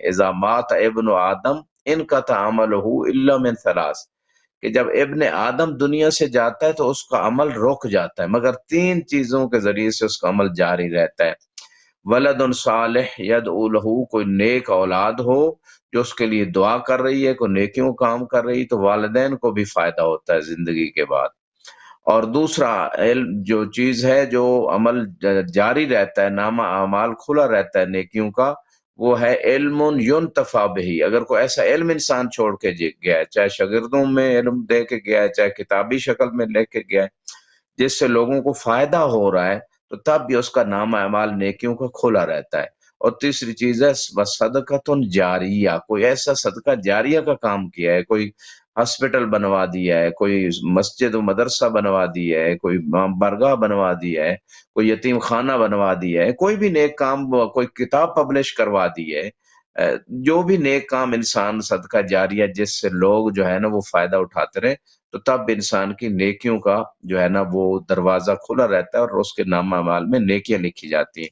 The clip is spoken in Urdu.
اذا مات ابن آدم انقطع عملہ الا من ثلاث، کہ جب ابن آدم دنیا سے جاتا ہے تو اس کا عمل رک جاتا ہے مگر تین چیزوں کے ذریعے سے اس کا عمل جاری رہتا ہے۔ ولد صالح یدعو لہ، کوئی نیک اولاد ہو جو اس کے لیے دعا کر رہی ہے، کوئی نیکیوں کام کر رہی ہے، تو والدین کو بھی فائدہ ہوتا ہے زندگی کے بعد۔ اور دوسرا علم جو چیز ہے جو عمل جاری رہتا ہے، نامہ اعمال کھلا رہتا ہے نیکیوں کا، وہ ہے علم ینتفع بہ، اگر کوئی ایسا علم انسان چھوڑ کے گیا ہے، چاہے شاگردوں میں علم دے کے گیا ہے، چاہے کتابی شکل میں لے کے گیا ہے، جس سے لوگوں کو فائدہ ہو رہا ہے، تو تب بھی اس کا نامہ اعمال نیکیوں کا کھلا رہتا ہے۔ اور تیسری چیز ہے صدقۃ جاریہ، کوئی ایسا صدقہ جاریہ کا کام کیا ہے، کوئی ہاسپٹل بنوا دیا ہے، کوئی مسجد و مدرسہ بنوا دیا ہے، کوئی برگاہ بنوا دیا ہے، کوئی یتیم خانہ بنوا دیا ہے، کوئی بھی نیک کام، کوئی کتاب پبلش کروا دی ہے، جو بھی نیک کام انسان صدقہ جاریہ جس سے لوگ جو ہے نا وہ فائدہ اٹھاتے رہے، تو تب انسان کی نیکیوں کا جو ہے نا وہ دروازہ کھلا رہتا ہے اور اس کے نامہ اعمال میں نیکیاں لکھی جاتی ہیں۔